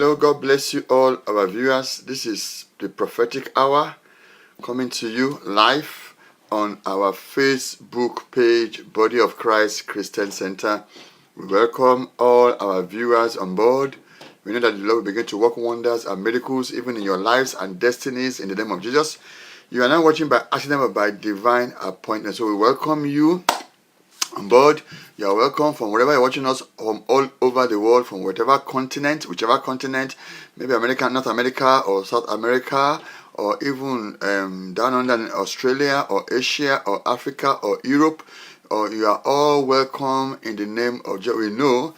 Hello, God bless you all, our viewers. This is the prophetic hour coming to you live on our Facebook page, Body of Christ Christian Center. We welcome all our viewers on board. We know that the Lord will begin to work wonders and miracles even in your lives and destinies in the name of Jesus. You are not watching by accident but by divine appointment. So we welcome you on board. You are welcome from wherever you're watching us, from all over the world, from whatever continent, whichever continent, maybe America, North America, or South America, or even down under in Australia, or Asia, or Africa, or Europe, or you are all welcome in the name of Jesus. We know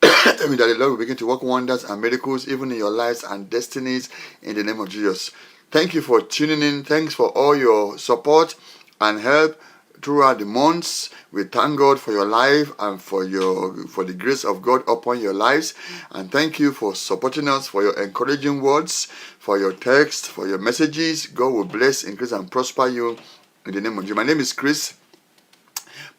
that the Lord will begin to work wonders and miracles even in your lives and destinies in the name of Jesus. Thank you for tuning in. Thanks for all your support and help throughout the months. We thank God for your life and for the grace of God upon your lives. And thank you for supporting us, for your encouraging words, for your text, for your messages. God will bless, increase, and prosper you in the name of Jesus. My name is Chris,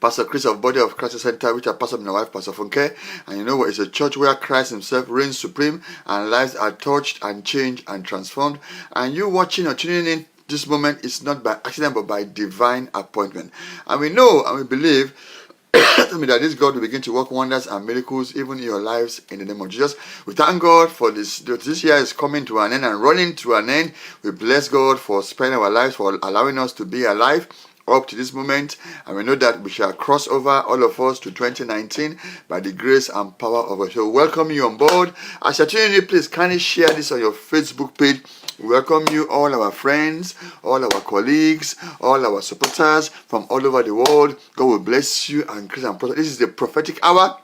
Pastor Chris of Body of Christ Center, which I pastor my wife, Pastor Funke. And you know what? It's a church where Christ himself reigns supreme and lives are touched and changed and transformed. And you watching or tuning in this moment is not by accident but by divine appointment. And we know and we believe that this God will begin to work wonders and miracles even in your lives in the name of Jesus. We thank God for this. This year is coming to an end and running to an end. We bless God for spending our lives, for allowing us to be alive up to this moment, and we know that we shall cross over, all of us, to 2019 by the grace and power of God. So welcome you on board. As you're tuning in, please kindly share this on your Facebook page. We welcome you, all our friends, all our colleagues, all our supporters from all over the world. God will bless you and increase and prosper. This is the prophetic hour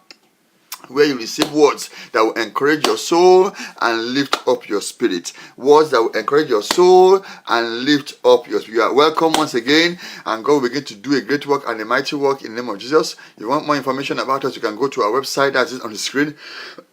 where you receive words that will encourage your soul and lift up your spirit. Words that will encourage your soul and lift up your spirit. You are welcome once again, and God will begin to do a great work and a mighty work in the name of Jesus. If you want more information about us, you can go to our website that is on the screen.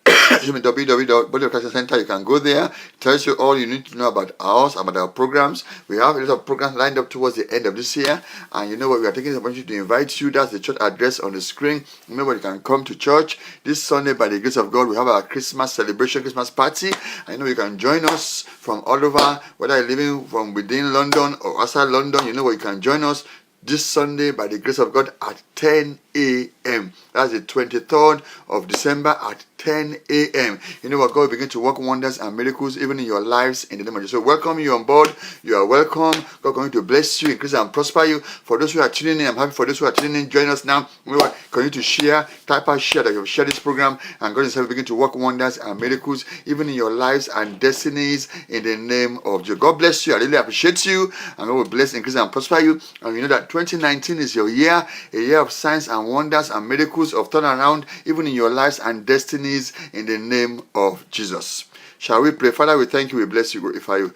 www.bodyofchrist.center. You can go there. It tells you all you need to know about us, about our programs. We have a lot of programs lined up towards the end of this year, and you know what, we are taking the opportunity to invite you. That's the church address on the screen. Remember, you can come to church this Sunday by the grace of God. We have our Christmas celebration, Christmas party. I know you can join us from all over, whether you're living from within London or outside London. You know what, you can join us this Sunday by the grace of God at 10 a.m. That's the 23rd of December at 10 a.m. You know what? God will begin to work wonders and miracles even in your lives in the name of Jesus. So welcome you on board. You are welcome. God is going to bless you, increase and prosper you. For those who are tuning in, I'm happy for those who are tuning in. Join us now. We will continue to share. Type out share that you share this program, and God himself will begin to work wonders and miracles even in your lives and destinies in the name of Jesus. God bless you. I really appreciate you, and God will bless, increase and prosper you. And you know that 2019 is your year, a year of signs and wonders and miracles of turnaround even in your lives and destinies in the name of Jesus. Shall we pray? Father, we thank you, we bless you, glorify you.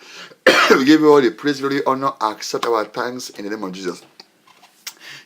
We give you all the praise, glory, honor, accept our thanks in the name of Jesus.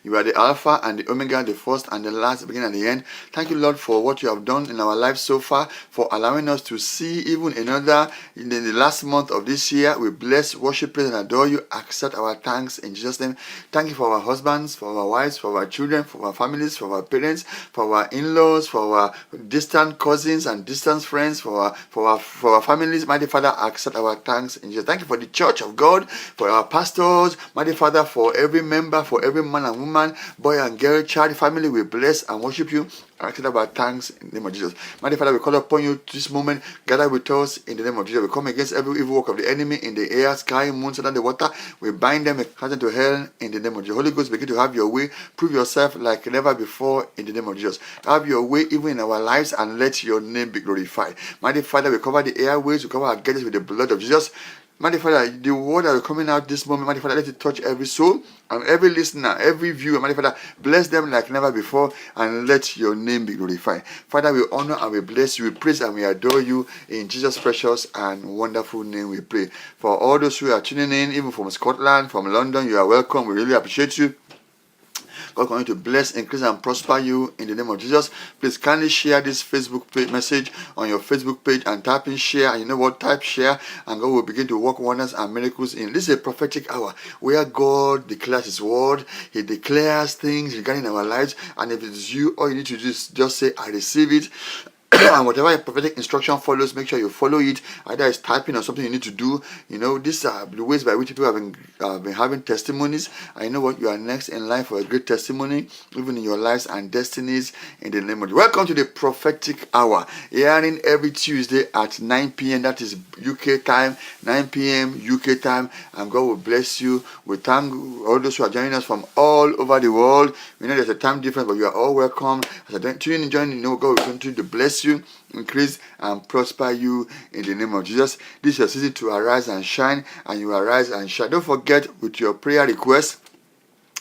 You are the Alpha and the Omega, the first and the last, the beginning and the end. Thank you, Lord, for what you have done in our lives so far, for allowing us to see even another in the last month of this year. We bless, worship, praise, and adore you. Accept our thanks in Jesus' name. Thank you for our husbands, for our wives, for our children, for our families, for our parents, for our in-laws, for our distant cousins and distant friends, for our families. Mighty Father, accept our thanks in Jesus. Thank you for the church of God, for our pastors. Mighty Father, for every member, for every man and woman, boy and girl, child, family, we bless and worship you. Accept our thanks in the name of Jesus. Mighty Father, we call upon you this moment. Gather with us in the name of Jesus. We come against every evil work of the enemy in the air, sky, moon, sun, and the water. We bind them and cast them to hell in the name of Jesus. Holy Ghost, begin to have your way. Prove yourself like never before in the name of Jesus. Have your way even in our lives and let your name be glorified. Mighty Father, we cover the airways, we cover our gadgets with the blood of Jesus. Mighty Father, the word that is coming out this moment, Mighty Father, let it touch every soul and every listener, every viewer. Mighty Father, bless them like never before and let your name be glorified. Father, we honor and we bless you, we praise and we adore you. In Jesus' precious and wonderful name we pray. For all those who are tuning in, even from Scotland, from London, you are welcome. We really appreciate you. God continue to bless, increase, and prosper you in the name of Jesus. Please kindly share this Facebook page message on your Facebook page and type in share. And you know what? Type share, and God will begin to work wonders and miracles in. This is a prophetic hour where God declares His word. He declares things regarding our lives. And if it is you, all you need to do is just say, I receive it. And whatever prophetic instruction follows, make sure you follow it. Either it's typing or something you need to do. These are the ways by which people have been having testimonies. I know what you are next in line for a great testimony, even in your lives and destinies, in the name of Jesus. Welcome to the prophetic hour, airing every Tuesday at 9 p.m. That is UK time, 9 p.m. UK time. And God will bless you. We thank all those who are joining us from all over the world. We know there's a time difference, but you are all welcome. As I tune in, join, God will continue to bless you, increase and prosper you in the name of Jesus. This is your season to arise and shine, and you arise and shine. Don't forget with your prayer requests.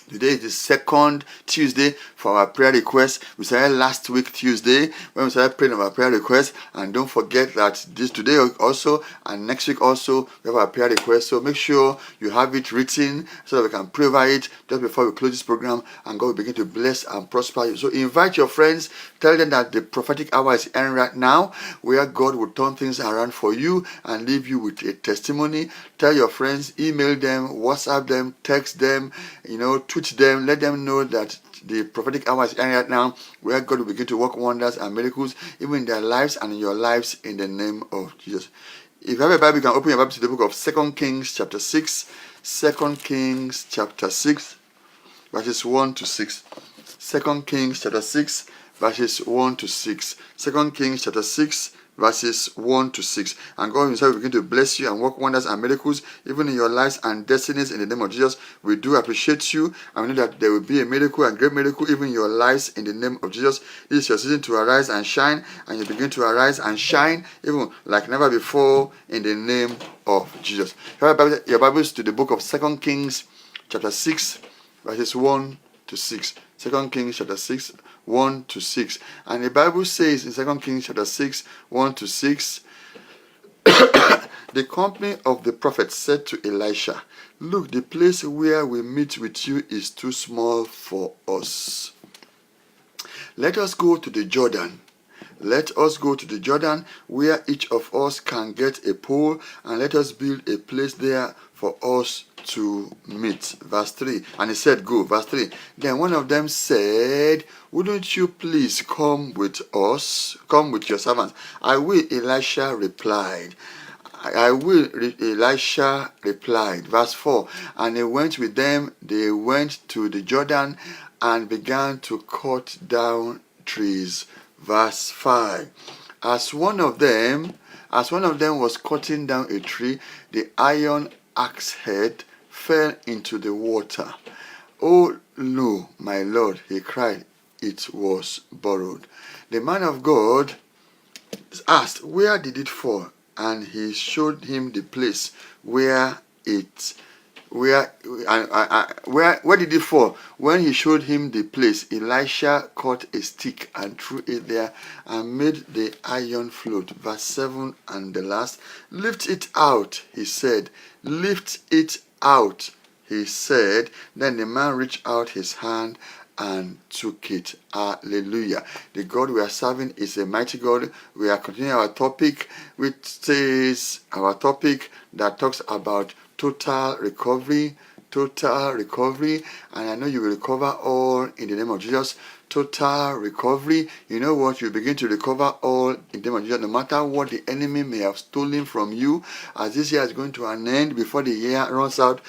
Today is the second Tuesday for our prayer request. We started last week Tuesday when we started praying our prayer request. And don't forget that this today also and next week also we have our prayer request. So make sure you have it written so that we can pray over it just before we close this program, and God will begin to bless and prosper you. So invite your friends. Tell them that the prophetic hour is ending right now, where God will turn things around for you and leave you with a testimony. Tell your friends, email them, WhatsApp them, text them, tweet them. Let them know that the prophetic hour is ending right now, where God will begin to work wonders and miracles, even in their lives and in your lives, in the name of Jesus. If you have a Bible, you can open your Bible to the book of 2 Kings chapter 6. 2 Kings chapter 6, verses 1 to 6. 2 Kings chapter 6, verses 1 to 6. 2 Kings chapter 6, verses 1 to 6. And God himself will begin to bless you and work wonders and miracles, even in your lives and destinies, in the name of Jesus. We do appreciate you, and we know that there will be a miracle and great miracle even in your lives, in the name of Jesus. This is your season to arise and shine, and you begin to arise and shine even like never before, in the name of Jesus. Your Bibles to the book of 2 Kings chapter 6, verses 1 to 6. 2 Kings chapter 6, 1 to 6. And the Bible says in 2 Kings chapter 6, 1 to 6, the company of the prophets said to Elisha, "Look, the place where we meet with you is too small for us. Let us go to the Jordan. Let us go to the Jordan, where each of us can get a pole, and let us build a place there for us to meet." Verse 3. And he said, "Go." Verse 3. Then one of them said, "Wouldn't you please come with us? Come with your servants." "I will," Elisha replied. "I will," Elisha replied. Verse 4. And he went with them. They went to the Jordan and began to cut down trees. Verse 5. As one of them was cutting down a tree, the iron axe head fell into the water. "Oh no, my lord," he cried, "it was borrowed." The man of God asked, "Where did it fall?" And he showed him the place where where did it fall? When he showed him the place, Elisha caught a stick and threw it there and made the iron float. Verse 7 and the last. "Lift it out," he said. "Lift it out," he said. Then the man reached out his hand and took it. Hallelujah. The God we are serving is a mighty God. We are continuing our topic, which is our topic that talks about total recovery. And I know you will recover all in the name of Jesus. Total recovery. You know what? You begin to recover all in the name of Jesus. No matter what the enemy may have stolen from you, as this year is going to an end, before the year runs out,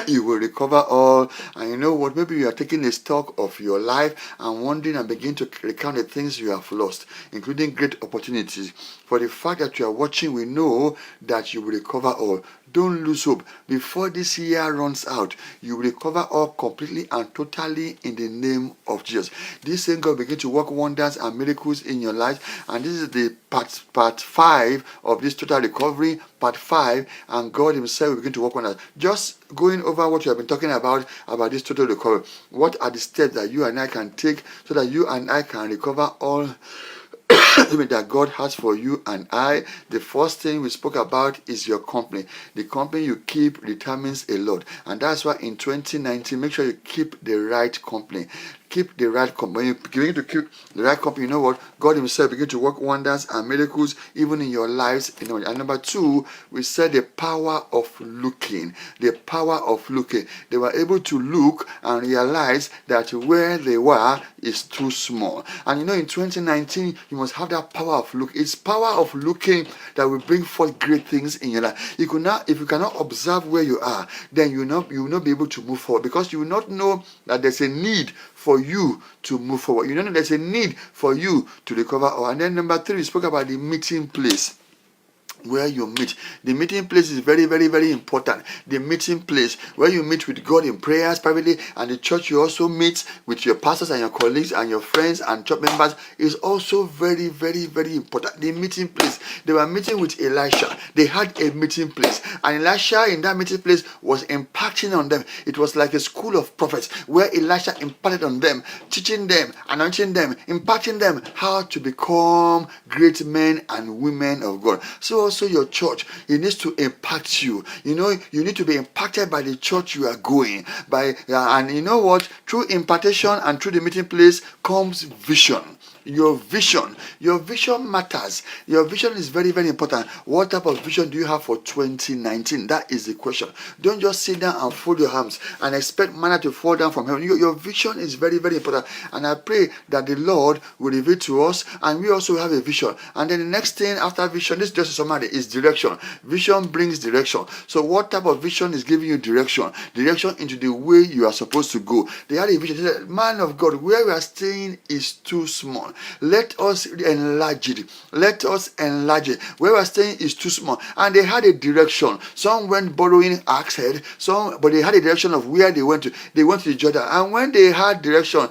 you will recover all. And you know what? Maybe you are taking a stock of your life and wondering and begin to recount the things you have lost, including great opportunities. For the fact that you are watching, we know that you will recover all. Don't lose hope. Before this year runs out, you will recover all completely and totally in the name of Jesus. This same God begin to work wonders and miracles in your life. And this is the part 5 of this total recovery, part 5. And God himself will begin to work wonders. Just going over what you have been talking about this total recovery. What are the steps that you and I can take so that you and I can recover all that God has for you and I? The first thing we spoke about is your company. The company you keep determines a lot. And that's why in 2019, make sure you keep the right company. keep the right company. When you begin to keep the right company, you know what? God Himself begin to work wonders and miracles even in your lives. And number two, we said the power of looking. The power of looking. They were able to look and realize that where they were is too small. And in 2019, you must have that power of look. It's power of looking that will bring forth great things in your life. If you cannot observe where you are, then you will not be able to move forward, because you will not know that there's a need for you to move forward. You don't know there's a need for you to recover. And then number three, we spoke about the meeting place. Where you meet. The meeting place is very, very, very important. The meeting place where you meet with God in prayers privately, and the church you also meet with your pastors and your colleagues and your friends and church members is also very, very, very important. The meeting place. They were meeting with Elisha. They had a meeting place, and Elisha in that meeting place was impacting on them. It was like a school of prophets where Elisha imparted on them, teaching them, anointing them, impacting them how to become great men and women of God. So also your church, it needs to impact you. You need to be impacted by the church you are going by, and you know what? Through impartation and through the meeting place comes vision. Your vision matters. Your vision is very, very important. What type of vision do you have for 2019? That is the question. Don't just sit down and fold your arms and expect manna to fall down from heaven. Your vision is very, very important. And I pray that the Lord will reveal to us, and we also have a vision. And then the next thing after vision, this is just a summary, is direction. Vision brings direction. So what type of vision is giving you direction? Direction into the way you are supposed to go. They had a vision. They said, man of God, where we are staying is too small. Let us enlarge it. Let us enlarge it. Where we are staying is too small. And they had a direction. Some went borrowing axe head, but they had a direction of where they went to. They went to the Jordan. And when they had direction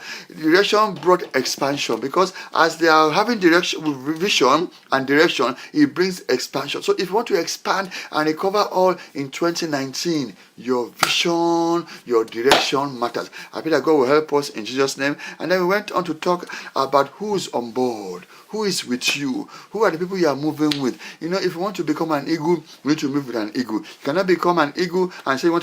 brought expansion, because as they are having direction, vision and direction, it brings expansion. So if you want to expand and recover all in 2019, your vision, your direction matters. I pray that God will help us in Jesus' name. And then we went on to talk about who's on board, who is with you, who are the people you are moving with. If you want to become an eagle, you need to move with an eagle. You cannot become an eagle and say you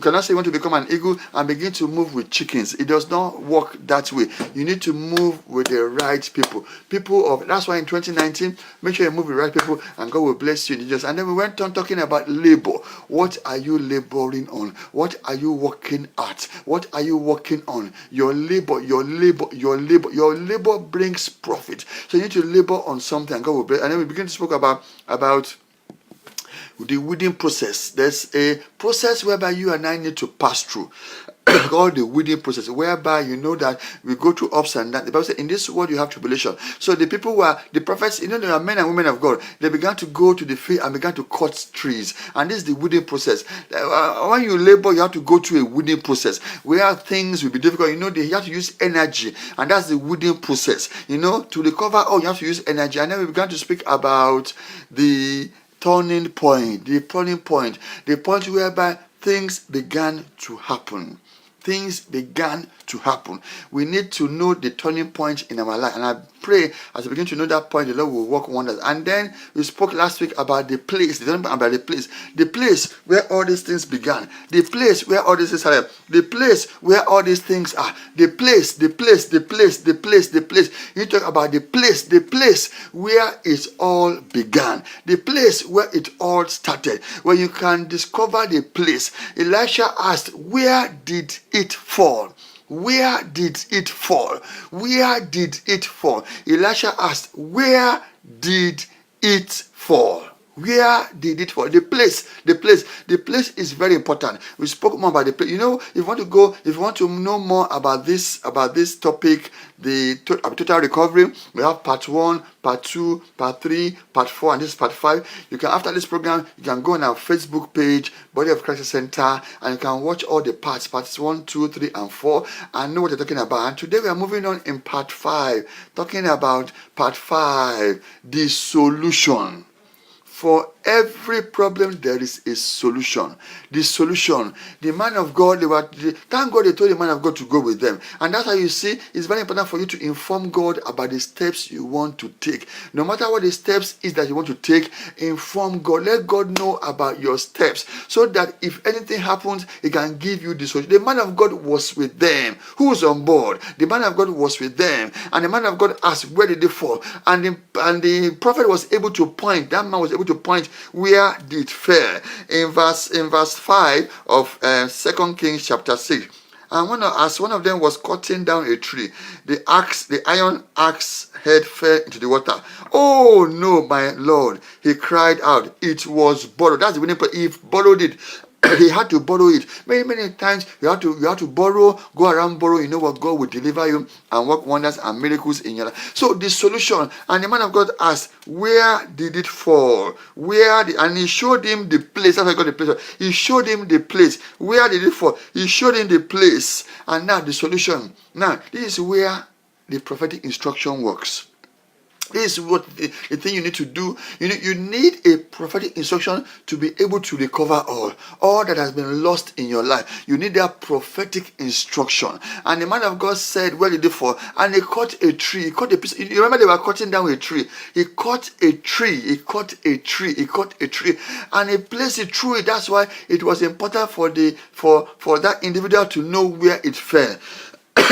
cannot say you want to become an eagle and begin to move with chickens. It does not work that way. You need to move with the right people. That's why in 2019, make sure you move with the right people, and God will bless you in Jesus. And then we went on talking about labor. What are you laboring on? What are you working at? What are you working on? Your labor brings profit. So you need to labor on something, and God will bless. And then we begin to speak about the weeding process. There's a process whereby you and I need to pass through. Called the weeding process, whereby that we go through ups and downs. The Bible says, in this world you have tribulation. So the people were the prophets, they are men and women of God. They began to go to the field and began to cut trees. And this is the weeding process. When you labor, you have to go through a weeding process where things will be difficult. They have to use energy, and that's the weeding process. To recover, you have to use energy. And then we began to speak about the turning point, the point whereby things began to happen. Things began to happen. We need to know the turning point in our life. And I pray as we begin to know that point, the Lord will work wonders. And then we spoke last week about the place, the place where all these things began, the place where all these things are, the place where all these things are, the place. You talk about the place where it all began, the place where it all started. When you can discover the place, Elisha asked, where did it fall? Where did it fall? Where did it fall? Elisha asked, where did it fall? Where did it fall? The place is very important. We spoke more about the place. If you want to know more about this topic, the total recovery, we have part 1, part 2, part 3, part 4, and this is part 5. You can, after this program, you can go on our Facebook page, Body of Christ Center, and you can watch all the parts 1, 2, 3, and 4, and know what you're talking about. And today we are moving on in part 5, talking about part 5, the solution. For every problem, there is a solution. The solution, the man of God, thank God they told the man of God to go with them. And that's how you see it's very important for you to inform God about the steps you want to take. No matter what the steps is that you want to take, inform God. Let God know about your steps so that if anything happens, He can give you the solution. The man of God was with them. Who was on board? The man of God was with them. And the man of God asked, where did they fall? And the prophet was able to point. That man was able to point where did fail. In verse 5 of 2 Kings chapter 6. And as one of them was cutting down a tree, the iron axe head fell into the water. Oh no, my Lord, he cried out. It was borrowed. That's the winning point. He borrowed it. He had to borrow it. Many times you have to borrow, go around borrow. You know what? God will deliver you and work wonders and miracles in your life. So the solution, and the man of God asked, where did it fall? And he showed him the place. That's why I got the place. He showed him the place. Where did it fall? He showed him the place. And now the solution. Now this is where the prophetic instruction works. This is what the thing you need to do. You need a prophetic instruction to be able to recover all that has been lost in your life. You need that prophetic instruction. And the man of God said, where did they fall? And he cut a tree. He cut a piece. You remember they were cutting down a tree. He cut a tree. He cut a tree. And he placed it through it. That's why it was important for that individual to know where it fell.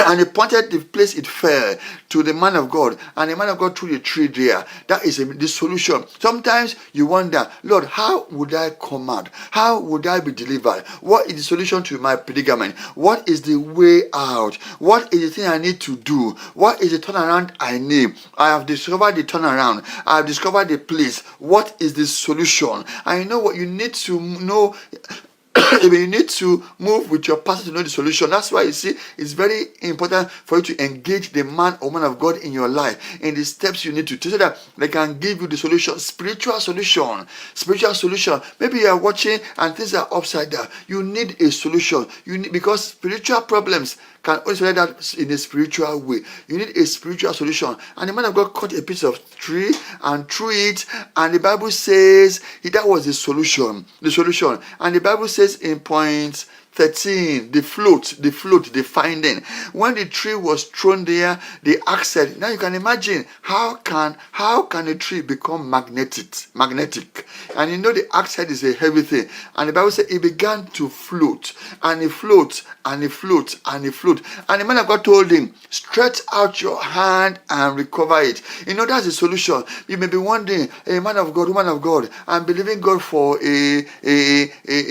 And he pointed the place it fell to the man of God, and the man of God threw the tree there. That is the solution. Sometimes you wonder, Lord, how would I come out? How would I be delivered? What is the solution to my predicament? What is the way out? What is the thing I need to do? What is the turnaround I need? I have discovered the turnaround. I have discovered the place. What is the solution? I know what you need to know. You need to move with your pastor to know the solution. That's why you see it's very important for you to engage the man or woman of God in your life in the steps you need to take so that they can give you the solution. Spiritual solution. Maybe you are watching and things are upside down. You need a solution. Because spiritual problems can only solve that in a spiritual way. You need a spiritual solution. And the man of God cut a piece of tree and threw it, and the Bible says that was the solution. And the Bible says in point 13, the float, the finding. When the tree was thrown there, the axe said, now you can imagine how can a tree become magnetic? And you know the axe head is a heavy thing. And the Bible said it began to float, and it floats, and it floats, and it floats. And the man of God told him, stretch out your hand and recover it. You know, that's the solution. You may be wondering, a man of God, woman of God, I'm believing God for a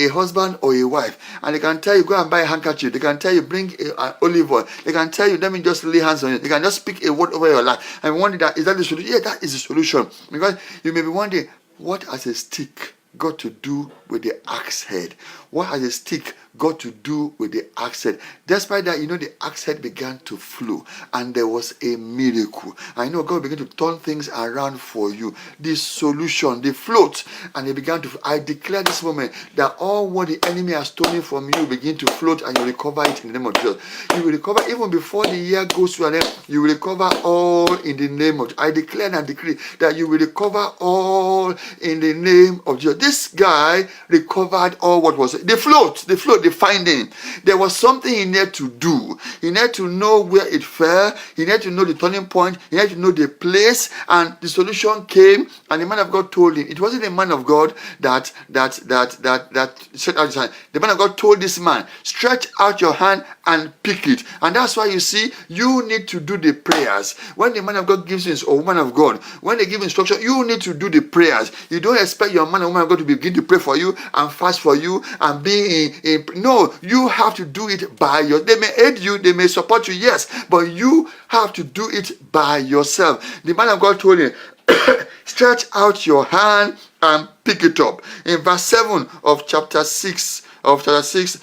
husband or a wife. And they can tell you, go and buy a handkerchief. They can tell you, bring an olive oil. They can tell you, let me just lay hands on it. They can just speak a word over your life. And wonder that, is that the solution? Yeah, that is the solution. Because you may be wondering, what has a stick got to do with the axe head? What has a stick got to do with the axe head? Despite that, you know, the axe head began to flow, and there was a miracle. I know God began to turn things around for you. The solution, the float, and it began to. I declare this moment that all what the enemy has stolen from you begin to float, and you recover it in the name of Jesus. You will recover even before the year goes to an end. You will recover all in the name of Jesus. I declare and decree that you will recover all in the name of Jesus. This guy recovered all what was the float, the finding. There was something he needed to do. He needed to know where it fell. He needed to know the turning point. He needed to know the place, and the solution came. And the man of God told him. It wasn't a man of God that stretched out his hand. The man of God told this man, stretch out your hand and pick it. And that's why you see, you need to do the prayers. When the man of God gives you, or woman of God, when they give instruction, you need to do the prayers. You don't expect your man or woman of God to begin to pray for you and fast for you and be no, you have to do it by yourself. They may aid you, they may support you, yes, but you have to do it by yourself. The man of God told him, stretch out your hand and pick it up. In verse 7 of chapter 6, 2 Kings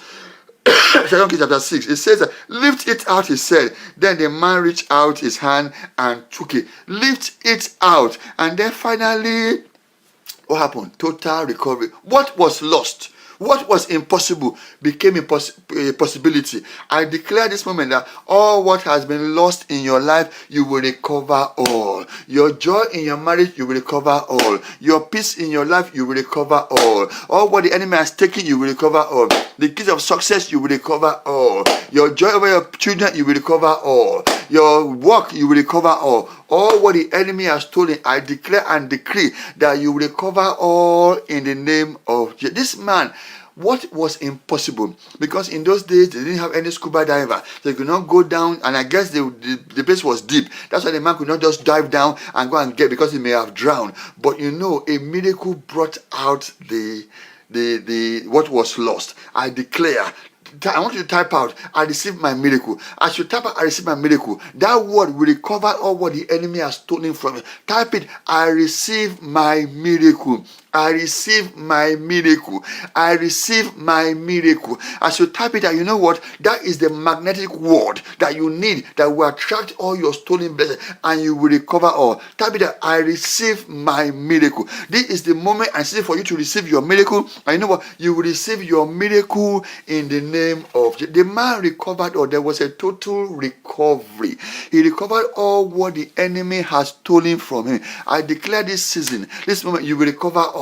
chapter 6, it says, lift it out, he said. Then the man reached out his hand and took it. Lift it out. And then finally, what happened? Total recovery. What was lost? What was impossible became a possibility. I declare this moment that all what has been lost in your life, you will recover all. Your joy in your marriage, you will recover all. Your peace in your life, you will recover all. All what the enemy has taken, you will recover all. The keys of success, you will recover all. Your joy over your children, you will recover all. Your work, you will recover all. All what the enemy has stolen, I declare and decree that you will recover all in the name of Jesus. This man, what was impossible? Because in those days, they didn't have any scuba diver. They could not go down, and I guess the place was deep. That's why the man could not just dive down and go and get, because he may have drowned. But you know, a miracle brought out the what was lost. I declare, I want you to type out, I received my miracle. As you type out, I received my miracle, that word will recover all what the enemy has stolen from you. Type it, I receive my miracle. I receive my miracle. I receive my miracle. As you type it out, you know what? That is the magnetic word that you need, that will attract all your stolen blessings, and you will recover all. Type it out, I receive my miracle. This is the moment and season for you to receive your miracle. And you know what? You will receive your miracle in the name of Jesus. The man recovered, or there was a total recovery. He recovered all what the enemy has stolen from him. I declare this season, this moment, you will recover all.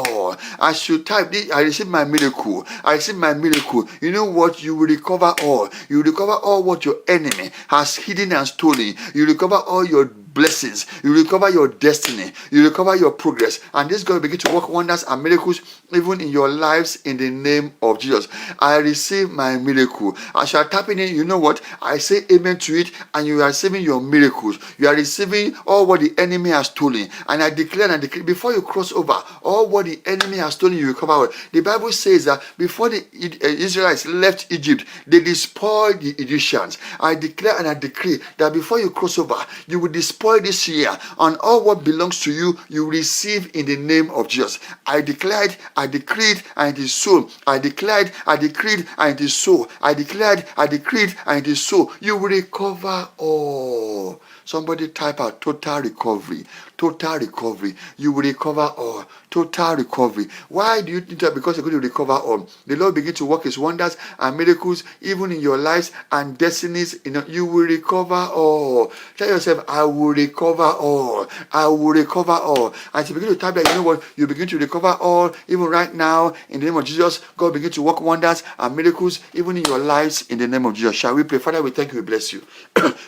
As you type this, I receive my miracle. I receive my miracle. You know what? You will recover all. You will recover all what your enemy has hidden and stolen. You will recover all your blessings. You will recover your destiny. You will recover your progress. And this God will begin to work wonders and miracles even in your lives in the name of Jesus. I receive my miracle. As you are tapping in, you know what? I say amen to it, and you are receiving your miracles. You are receiving all what the enemy has stolen. And I declare and declare, before you cross over, all what the enemy has stolen, you recover all. The Bible says that before the Israelites left Egypt, they despoiled the Egyptians. I declare and I decree that before you cross over, you will despoil this year, and all what belongs to you, you receive in the name of Jesus. I declared, I decreed, and it is so. I declared, I decreed, and it is so. I declared, I decreed, and it is so. You will recover all. Somebody type out total recovery. Total recovery. You will recover all. Total recovery. Why do you think that? Because you're going to recover all. The Lord begin to work his wonders and miracles even in your lives and destinies. You will recover all. Tell yourself, I will recover all. I will recover all. As you begin to type that, you know what? You begin to recover all even right now in the name of Jesus. God begin to work wonders and miracles even in your lives in the name of Jesus. Shall we pray? Father, we thank you. We bless you.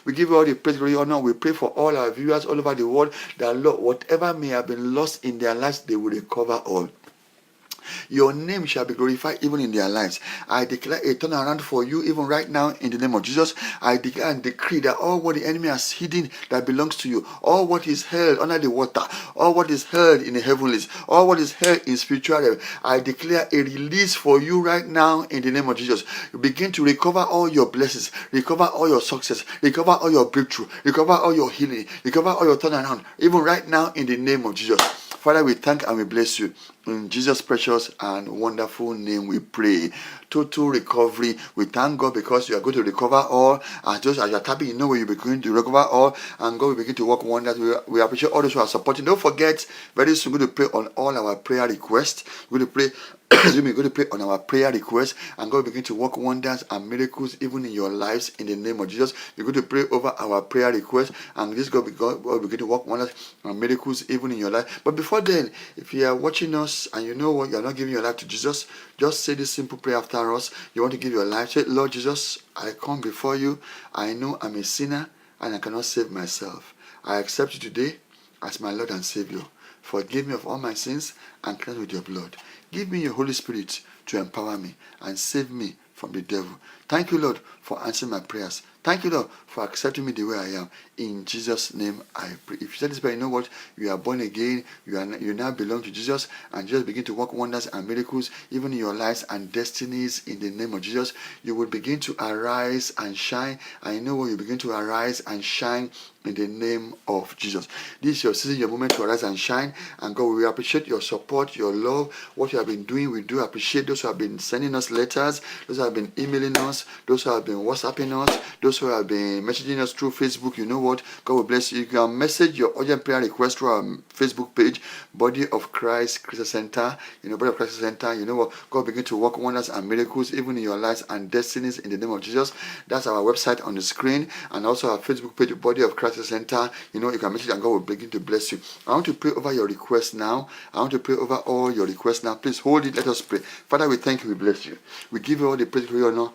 We give you all the praise, glory, honor. We pray for all our viewers all over the world that, Lord, whatever may have been lost in their lives, they will recover all. Your name shall be glorified even in their lives. I declare a turnaround for you even right now in the name of Jesus. I declare and decree that all what the enemy has hidden that belongs to you, all what is held under the water, all what is held in the heavenlies, all what is held in spiritual realm, I declare a release for you right now in the name of Jesus. You begin to recover all your blessings, recover all your success, recover all your breakthrough, recover all your healing, recover all your turnaround, even right now in the name of Jesus. Father, we thank and we bless you. In Jesus' precious and wonderful name we pray. Total recovery. We thank God because you are going to recover all. And just as you are tapping, you know where you're going to recover all. And God will begin to work wonders. We appreciate all those who are supporting. Don't forget, very soon we're going to pray on all our prayer requests. We're going to pray. We're going to pray on our prayer requests, and God will begin to work wonders and miracles even in your lives in the name of Jesus. We're going to pray over our prayer requests, and this God will begin to work wonders and miracles even in your life. But before then, if you are watching us and you know what, you are not giving your life to Jesus, just say this simple prayer after us. You want to give your life. Say, Lord Jesus, I come before you. I know I'm a sinner and I cannot save myself. I accept you today as my Lord and Savior. Forgive me of all my sins and cleanse me with your blood. Give me your Holy Spirit to empower me and save me from the devil. Thank you, Lord, for answering my prayers. Thank you, Lord, for accepting me the way I am. In Jesus' name I pray. If you said this prayer, you know what? You are born again. You now belong to Jesus, and Jesus begin to work wonders and miracles even in your lives and destinies in the name of Jesus. You will begin to arise and shine. I know when you begin to arise and shine in the name of Jesus. This is your season, your moment to arise and shine. And God, we appreciate your support, your love, what you have been doing. We do appreciate those who have been sending us letters, those who have been emailing us, those who have been WhatsApping us, those those who have been messaging us through Facebook, you know what? God will bless you. You can message your urgent prayer request through our Facebook page, Body of Christ Christian Center. You know, Body of Christ Christian Center. You know what? God begin to work wonders and miracles even in your lives and destinies in the name of Jesus. That's our website on the screen, and also our Facebook page, Body of Christ Christian Center. You know, you can message and God will begin to bless you. I want to pray over your requests now. I want to pray over all your requests now. Please hold it. Let us pray. Father, we thank you. We bless you. We give you all the praise, glory, honor.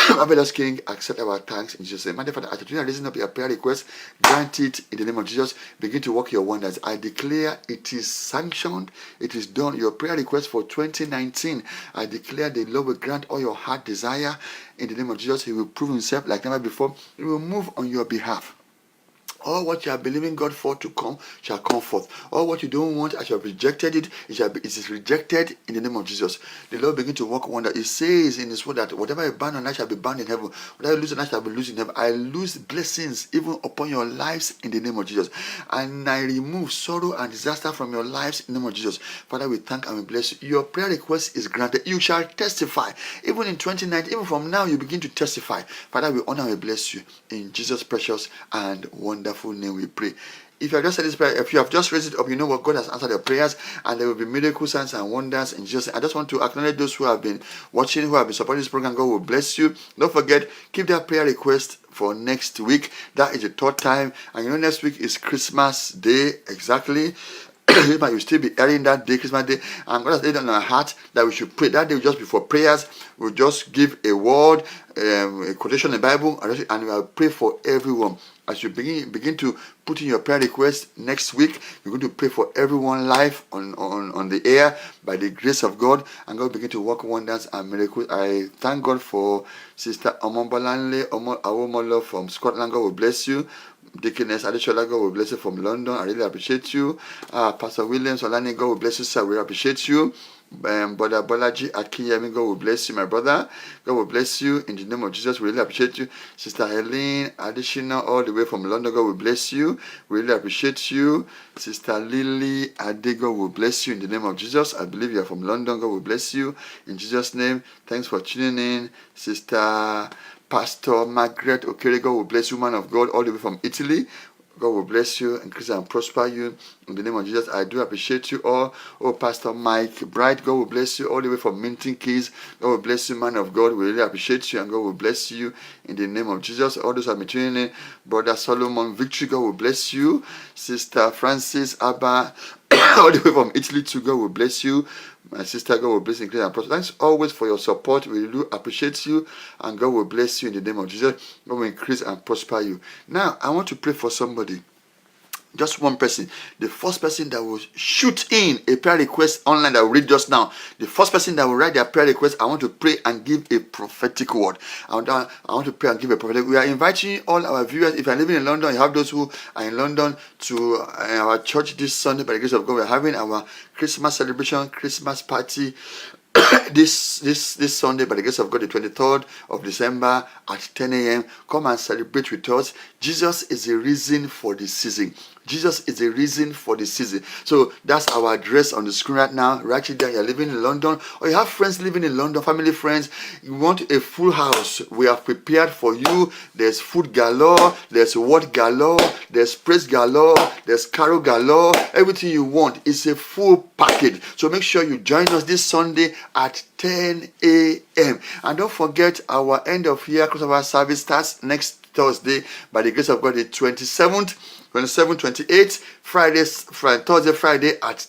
Marvelous King, accept our thanks in Jesus' name. My dear Father, as you raising up your prayer request, grant it in the name of Jesus. Begin to work your wonders. I declare it is sanctioned, it is done. Your prayer request for 2019, I declare the Lord will grant all your heart desire in the name of Jesus. He will prove himself like never before. He will move on your behalf. All what you are believing God for to come shall come forth. All what you don't want, as you have rejected it, it is rejected in the name of Jesus. The Lord begin to work wonder. It says in His word that whatever you bind on earth shall be bound in heaven. Whatever you lose on earth shall be loosed in heaven. I lose blessings even upon your lives in the name of Jesus. And I remove sorrow and disaster from your lives in the name of Jesus. Father, we thank and we bless you. Your prayer request is granted. You shall testify. Even in 2019, even from now, you begin to testify. Father, we honor and we bless you. In Jesus' precious and wonderful name we pray. If you have just said this prayer, if you have just raised it up, you know what? God has answered your prayers, and there will be miracles, signs, and wonders in Jesus. I just want to acknowledge those who have been watching, who have been supporting this program. God will bless you. Don't forget, keep that prayer request for next week. That is the third time, and you know next week is Christmas Day exactly. You will still be earning that day, Christmas Day, and God has laid on our heart that we should pray. That day will just be for prayers. We'll just give a word, a quotation in the Bible, and we'll pray for everyone. As you begin to put in your prayer request next week, you're going to pray for everyone live on the air by the grace of God, and God will begin to work wonders and miracles. I thank God for Sister Omombolanle Awomolo from Scotland. God will bless you. Deaconess Adeshola, God will bless you from London. I really appreciate you. Pastor Williams Olani, God will bless you, sir. We appreciate you. Brother Bolaji Akiyemi, God will bless you, my brother. God will bless you in the name of Jesus. We really appreciate you. Sister Helene Adishina, all the way from London, God will bless you. We really appreciate you. Sister Lily Ade, God will bless you in the name of Jesus. I believe you are from London. God will bless you in Jesus' name. Thanks for tuning in. Sister Pastor Margaret Okere, God will bless you, man of God, all the way from Italy. God will bless you, increase and prosper you in the name of Jesus. I do appreciate you all. Oh, Pastor Mike Bright, God will bless you all the way from Milton Keys. God will bless you, man of God. We really appreciate you, and God will bless you in the name of Jesus. All those who have been tuning in, Brother Solomon Victory, God will bless you. Sister Francis Abba, all the way from Italy too, God will bless you. My sister, God will bless you, increase and prosper. Thanks always for your support. We do appreciate you, and God will bless you in the name of Jesus. God will increase and prosper you. Now, I want to pray for somebody. Just one person. The first person that will shoot in a prayer request online that will read just now. The first person that will write their prayer request, I want to pray and give a prophetic word. I want to pray and give a prophetic. We are inviting all our viewers. If you are living in London, you have those who are in London to our church this Sunday. By the grace of God, we are having our Christmas celebration, Christmas party. This Sunday, by the grace of God, the 23rd of December at 10 a.m. Come and celebrate with us. Jesus is the reason for the season. Jesus is the reason for the season. So that's our address on the screen right now. Write it down. You're living in London, or you have friends living in London, family, friends. You want a full house. We have prepared for you. There's food galore, there's word galore, there's praise galore, there's carol galore. Everything you want. It's a full package. So make sure you join us this Sunday at 10 a.m. And don't forget, our end of year crossover service starts next Thursday, by the grace of God, the 27th, 28th, Thursday, Friday at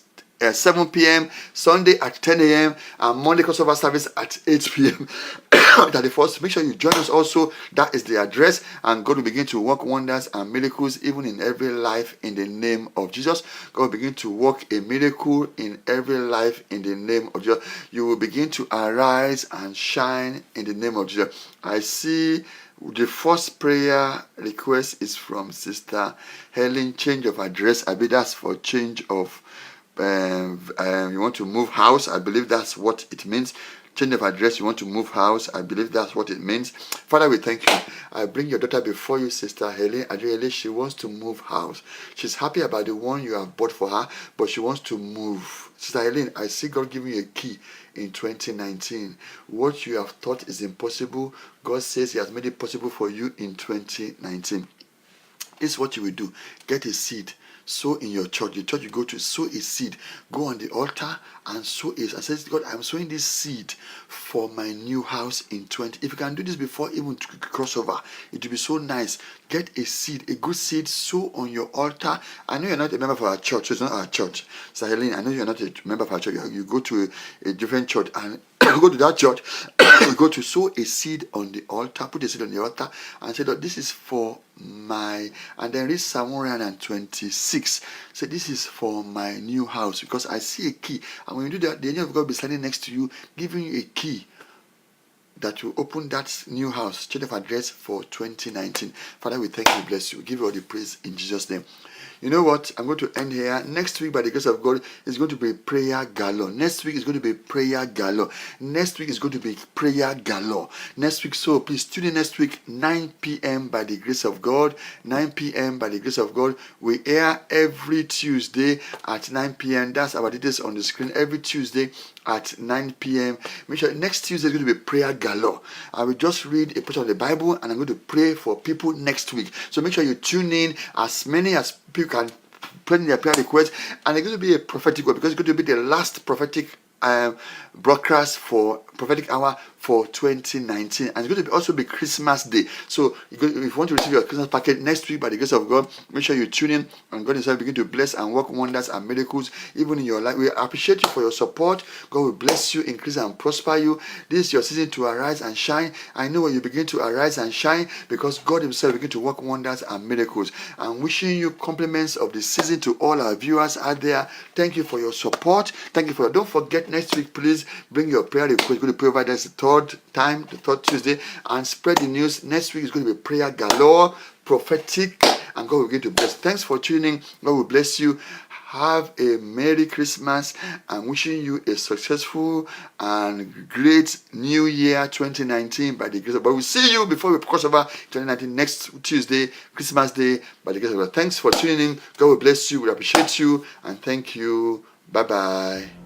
7 p.m., Sunday at 10 a.m., and Monday crossover service at 8 p.m. 31st. Make sure you join us also. That is the address, and God will begin to work wonders and miracles even in every life in the name of Jesus. God will begin to work a miracle in every life in the name of Jesus. You will begin to arise and shine in the name of Jesus. I see the first prayer request is from Sister Helen. Change of address. I believe that's for change of you want to move house. I believe that's what it means. change of address, you want to move house. I believe that's what it means. Father, we thank you. I bring your daughter before you, Sister Helen Adriele. She wants to move house. She's happy about the one you have bought for her, but she wants to move. Sister Helen, I see God giving you a key in 2019. What you have thought is impossible, God says He has made it possible for you in 2019. This is what you will do. Get a seed. Sow in your church. The church you go to, sow a seed. Go on the altar and sow it. And says, God, I'm sowing this seed for my new house in 20. If you can do this before even to crossover, it will be so nice. Get a seed, a good seed, sow on your altar. I know you're not a member of our church, so it's not our church. So Helen, I know you're not a member of our church. You go to a different church and you go to that church, you go to sow a seed on the altar, put a seed on the altar, and say, Lord, this is for my, and then read Psalm 126. Say, this is for my new house, because I see a key. And when you do that, the angel of God will be standing next to you, giving you a key that will open that new house, change of address for 2019. Father, we thank you, bless you. We give you all the praise in Jesus' name. You know what? I'm going to end here. Next week, by the grace of God, is going to be prayer galore. Next week is going to be prayer galore. Next week is going to be prayer galore. Next week, so please tune in next week, 9 p.m. by the grace of God. 9 p.m. by the grace of God. We air every Tuesday at 9 p.m. That's our details on the screen. Every Tuesday at 9 p.m. Make sure next Tuesday is going to be prayer galore. I will just read a portion of the Bible and I'm going to pray for people next week. So make sure you tune in, as many as people can put in their prayer requests, and it's going to be a prophetic word, because it's going to be the last prophetic broadcast for prophetic hour for 2019, and it's going to also be Christmas Day. So if you want to receive your Christmas package next week by the grace of God, make sure you tune in, and God Himself begin to bless and work wonders and miracles even in your life. We appreciate you for your support. God will bless you, increase and prosper you. This is your season to arise and shine. I know when you begin to arise and shine, because God Himself begin to work wonders and miracles. I'm wishing you compliments of the season to all our viewers out there. Thank you for your support. Thank you for. Don't forget, next week, please bring your prayer request. Go to pray over. That's the third time, the third Tuesday, and spread the news. Next week is going to be prayer galore, prophetic, and God will begin to bless. Thanks for tuning. God will bless you. Have a Merry Christmas. I'm wishing you a successful and great New Year 2019 by the grace of God. We'll see you before we cross over 2019 next Tuesday, Christmas Day, by the grace of God. Thanks for tuning in. God will bless you. We appreciate you, and thank you. Bye-bye.